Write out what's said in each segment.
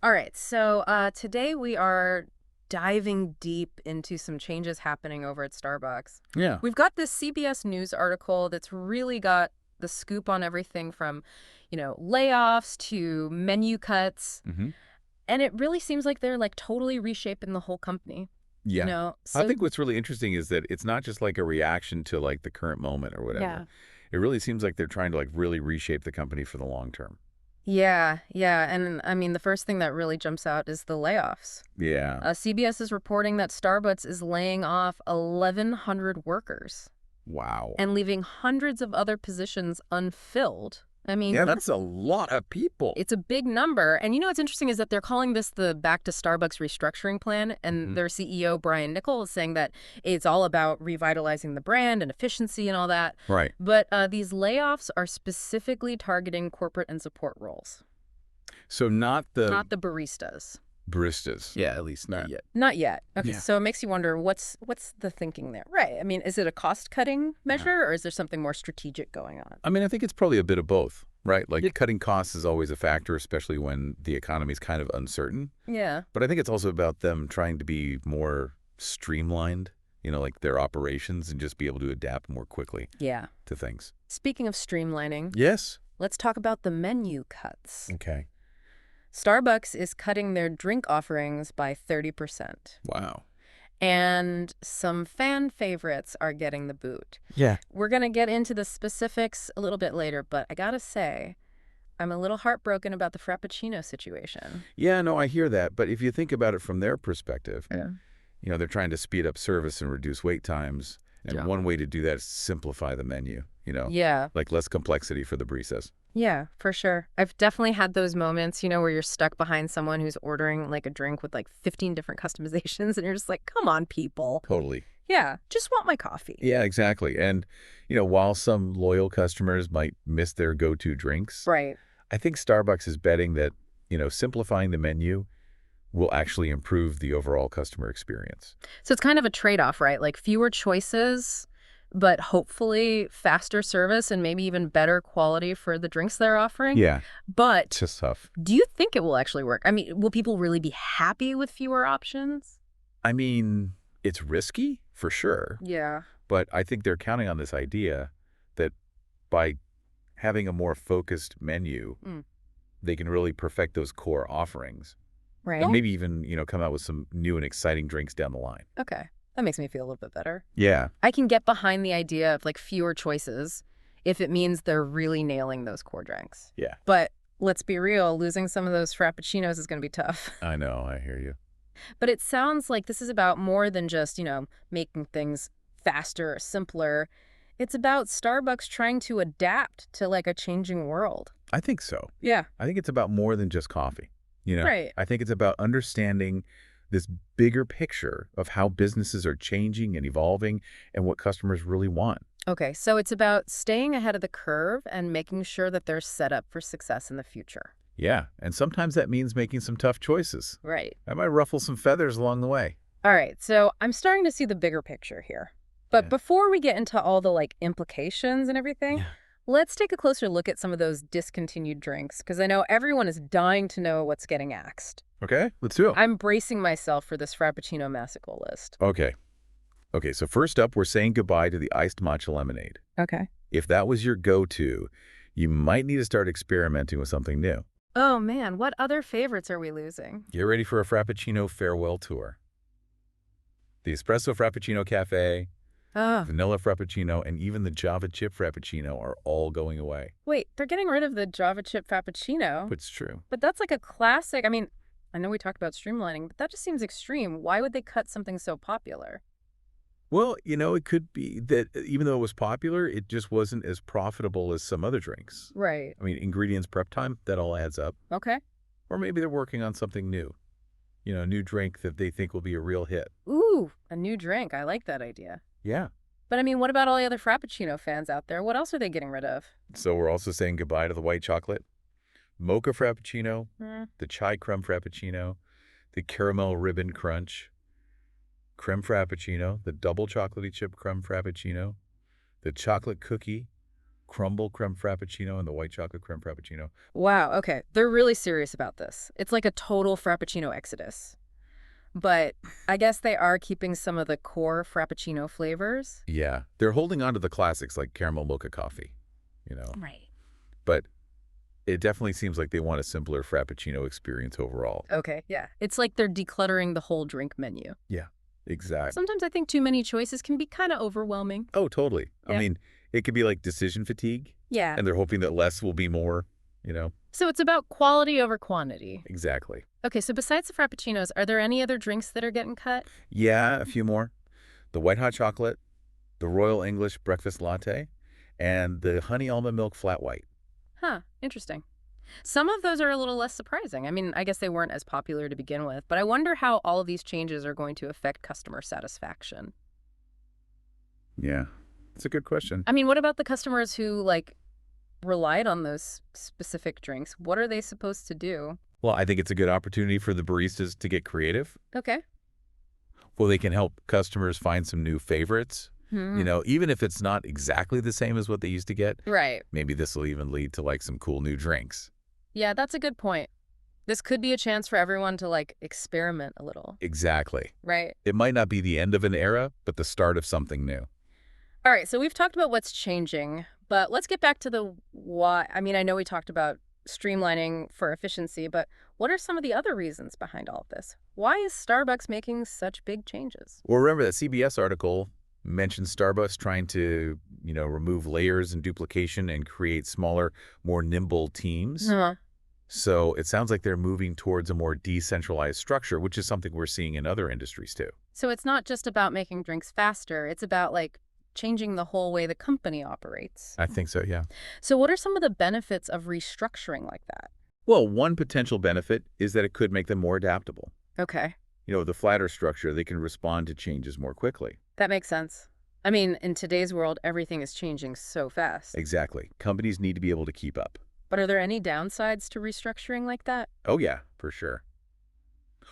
All right, so today we are diving deep into some changes happening over at Starbucks. Yeah. We've got this CBS News article that's really got the scoop on everything from, layoffs to menu cuts. hmm And it really seems like they're like totally reshaping the whole company, you Yeah. know? I So, think what's really interesting is that it's not just like a reaction to like the current moment or whatever. yeah. It really seems like they're trying to like really reshape the company for the long term. Yeah, yeah. And I mean, the first thing that really jumps out is the layoffs. Yeah. CBS is reporting that Starbucks is laying off 1,100 workers Wow. and leaving hundreds of other positions unfilled. I mean, Yeah, that's a lot of people. it's a big number. And you know what's interesting is that they're calling this the Back to Starbucks restructuring plan. And hmm their CEO, Brian Nichols, is saying that it's all about revitalizing the brand and efficiency and all that. Right. But these layoffs are specifically targeting corporate and support roles, So not the not the baristas. baristas. Yeah, at least not yet. Not yet. Okay, Yeah. so it makes you wonder what's the thinking there? Right. I mean, is it a cost-cutting Yeah. measure or is there something more strategic going on? I mean, I think it's probably a bit of both, right? Like Yep. cutting costs is always a factor, especially when the economy's kind of uncertain. Yeah. But I think it's also about them trying to be more streamlined, like their operations and just be able to adapt more quickly Yeah. to things. Speaking of streamlining, Yes. let's talk about the menu cuts. Okay. Starbucks is cutting their drink offerings by 30%. Wow. And some fan favorites are getting the boot. Yeah. We're going to get into the specifics a little bit later, but I got to say, I'm a little heartbroken about the Frappuccino situation. Yeah, no, I hear that. But if you think about it from their perspective, Yeah. they're trying to speed up service and reduce wait times. And Yeah. one way to do that is simplify the menu, Yeah. like less complexity for the baristas. Yeah, for sure. I've definitely had those moments, where you're stuck behind someone who's ordering like a drink with like 15 different customizations and you're just like, come on, people. Totally. Yeah, just want my coffee. Yeah, exactly. And, while some loyal customers might miss their go-to drinks, Right. I think Starbucks is betting that, simplifying the menu will actually improve the overall customer experience. So it's kind of a trade-off, right? Like fewer choices, but hopefully faster service and maybe even better quality for the drinks they're offering. Yeah, it's But just tough. do you think it will actually work? I mean, will people really be happy with fewer options? I mean, it's risky for sure, Yeah. but I think they're counting on this idea that by having a more focused menu, Mm. they can really perfect those core offerings Right. and maybe even, come out with some new and exciting drinks down the line. Okay. That makes me feel a little bit better. Yeah. I can get behind the idea of like fewer choices if it means they're really nailing those core drinks. Yeah. But let's be real, losing some of those frappuccinos is going to be tough. I know. I hear you. But it sounds like this is about more than just, making things faster or simpler. It's about Starbucks trying to adapt to like a changing world. I think so. Yeah. I think it's about more than just coffee. Right. I think it's about understanding this bigger picture of how businesses are changing and evolving and what customers really want. Okay, so it's about staying ahead of the curve and making sure that they're set up for success in the future. Yeah. And sometimes that means making some tough choices. Right. That might ruffle some feathers along the way. All right, so I'm starting to see the bigger picture here. But Yeah. before we get into all the like implications and everything, Yeah. let's take a closer look at some of those discontinued drinks because I know everyone is dying to know what's getting axed. Okay. Let's do it. I'm bracing myself for this Frappuccino massacre list. Okay. Okay. So first up, we're saying goodbye to the iced matcha lemonade. Okay. If that was your go-to, you might need to start experimenting with something new. Oh man, what other favorites are we losing? Get ready for a Frappuccino farewell tour. The Espresso Frappuccino Cafe, Oh, Vanilla Frappuccino, and even the Java Chip Frappuccino are all going away. wait, they're getting rid of the Java chip Frappuccino. But it's true. But that's like a classic. I mean, I know we talked about streamlining, but that just seems extreme. Why would they cut something so popular? Well, it could be that even though it was popular, it just wasn't as profitable as some other drinks. Right. I mean, ingredients prep time, that all adds up. Okay. Or maybe they're working on something new. A new drink that they think will be a real hit. Ooh, a new drink. I like that idea. Yeah. But I mean, what about all the other Frappuccino fans out there? What else are they getting rid of? So we're also saying goodbye to the white chocolate, mocha Frappuccino, Hmm. the chai crumb Frappuccino, the caramel ribbon crunch, creme Frappuccino, the double chocolatey chip crumb Frappuccino, the chocolate cookie, crumble creme frappuccino and the white chocolate creme frappuccino. Wow, okay. They're really serious about this. It's like a total Frappuccino exodus. But I guess they are keeping some of the core Frappuccino flavors. Yeah, they're holding on to the classics like caramel mocha coffee, you know. Right. But it definitely seems like they want a simpler frappuccino experience overall. Okay, yeah. It's like they're decluttering the whole drink menu. Yeah, exactly. Sometimes I think too many choices can be kind of overwhelming. Oh, totally. I Yeah. mean, it could be like decision fatigue, Yeah. and they're hoping that less will be more, you know? So it's about quality over quantity. Exactly. Okay, so besides the Frappuccinos, are there any other drinks that are getting cut? Yeah, a few more. The white hot chocolate, the Royal English breakfast latte, and the honey almond milk flat white. Huh, interesting. Some of those are a little less surprising. I mean, I guess they weren't as popular to begin with, but I wonder how all of these changes are going to affect customer satisfaction. Yeah, it's a good question. I mean, what about the customers who, like, relied on those specific drinks? What are they supposed to do? Well, I think it's a good opportunity for the baristas to get creative. Okay. Well, they can help customers find some new favorites. Hmm. Even if it's not exactly the same as what they used to get, Right. maybe this will even lead to like some cool new drinks. Yeah, that's a good point. This could be a chance for everyone to, like, experiment a little, Exactly. right? It might not be the end of an era, but the start of something new. All right, so we've talked about what's changing, but let's get back to the why. I mean, I know we talked about streamlining for efficiency, but what are some of the other reasons behind all of this? Why is Starbucks making such big changes? Well, remember that CBS article mentioned Starbucks trying to, remove layers and duplication and create smaller, more nimble teams. Huh. So it sounds like they're moving towards a more decentralized structure, which is something we're seeing in other industries too. So it's not just about making drinks faster, it's about, like, changing the whole way the company operates. I think so, yeah. So what are some of the benefits of restructuring like that? Well, one potential benefit is that it could make them more adaptable. Okay, With a flatter structure, they can respond to changes more quickly. that makes sense. I mean, in today's world, everything is changing so fast. Exactly. Companies need to be able to keep up. But are there any downsides to restructuring like that? Oh, yeah, for sure.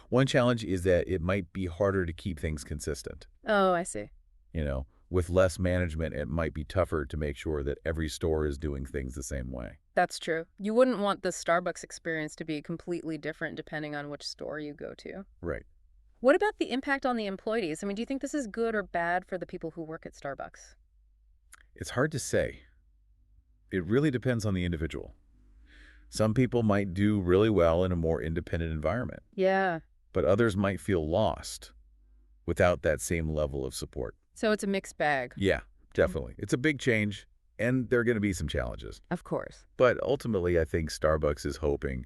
One challenge is that it might be harder to keep things consistent. Oh, I see. With less management, it might be tougher to make sure that every store is doing things the same way. That's true. You wouldn't want the Starbucks experience to be completely different depending on which store you go to. Right. What about the impact on the employees? I mean, do you think this is good or bad for the people who work at Starbucks? It's hard to say. It really depends on the individual. Some people might do really well in a more independent environment, Yeah. but others might feel lost without that same level of support. So it's a mixed bag. Yeah, definitely. It's a big change, and there are going to be some challenges. Of course. But ultimately, I think Starbucks is hoping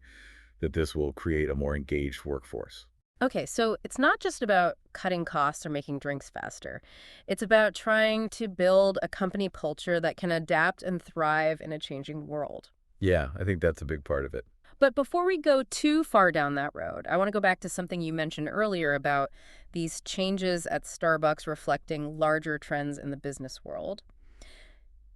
that this will create a more engaged workforce. Okay, so it's not just about cutting costs or making drinks faster. It's about trying to build a company culture that can adapt and thrive in a changing world. Yeah, I think that's a big part of it. But before we go too far down that road, I want to go back to something you mentioned earlier about these changes at Starbucks reflecting larger trends in the business world.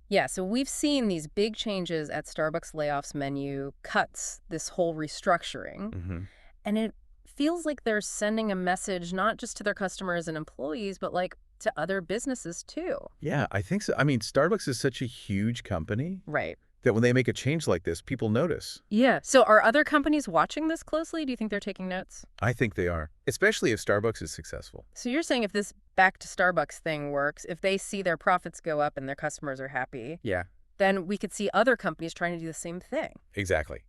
Yeah, so we've seen these big changes at Starbucks Layoffs menu, cuts, this whole restructuring, and it feels like they're sending a message not just to their customers and employees, but like to other businesses too. Yeah, I think so. I mean, Starbucks is such a huge company Right. that when they make a change like this, people notice. Yeah. So are other companies watching this closely? Do you think they're taking notes? I think they are, especially if Starbucks is successful. So you're saying if this back to Starbucks thing works, if they see their profits go up and their customers are happy, Yeah, then we could see other companies trying to do the same thing. exactly.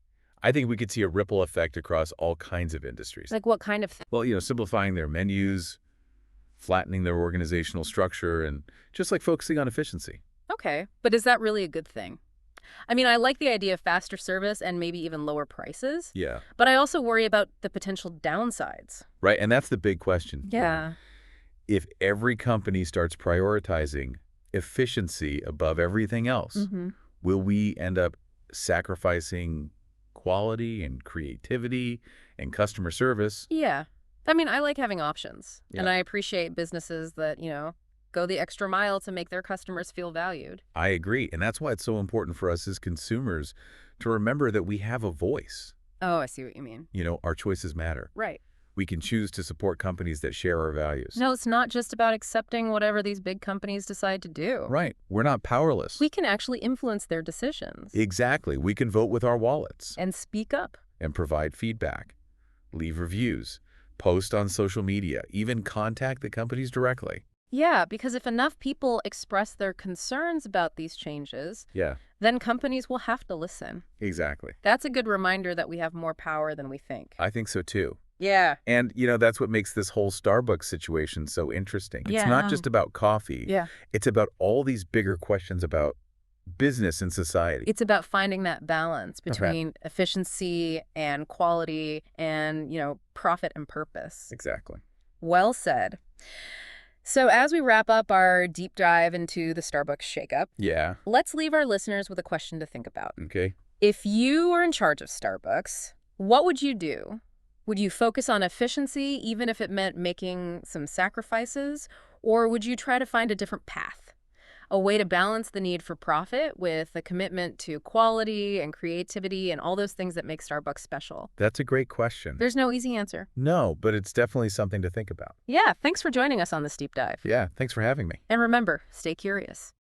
I think we could see a ripple effect across all kinds of industries. Like what kind of thing? Well, simplifying their menus, flattening their organizational structure, and just like focusing on efficiency. Okay. But is that really a good thing? I mean, I like the idea of faster service and maybe even lower prices, Yeah. but I also worry about the potential downsides. Right, and that's the big question. Yeah. If every company starts prioritizing efficiency above everything else, will we end up sacrificing quality and creativity and customer service? Yeah. I mean, I like having options, and Yeah. I appreciate businesses that, go the extra mile to make their customers feel valued. I agree, and that's why it's so important for us as consumers to remember that we have a voice. Oh, I see what you mean. Our choices matter. Right. We can choose to support companies that share our values. No, it's not just about accepting whatever these big companies decide to do. Right. We're not powerless. We can actually influence their decisions. Exactly. We can vote with our wallets. And speak up. And provide feedback. Leave reviews. Post on social media. Even contact the companies directly. Yeah, because if enough people express their concerns about these changes, then companies will have to listen. Exactly. That's a good reminder that we have more power than we think. I think so too. Yeah. And, that's what makes this whole Starbucks situation so interesting. It's not just about coffee. It's about all these bigger questions about business and society. It's about finding that balance between efficiency and quality and, profit and purpose. Exactly. Well said. So as we wrap up our deep dive into the Starbucks shakeup, let's leave our listeners with a question to think about. Okay. If you were in charge of Starbucks, what would you do? Would you focus on efficiency, even if it meant making some sacrifices? Or would you try to find a different path? A way to balance the need for profit with a commitment to quality and creativity and all those things that make Starbucks special? That's a great question. There's no easy answer. No, but it's definitely something to think about. Yeah, thanks for joining us on this deep dive. Yeah, thanks for having me. And remember, stay curious.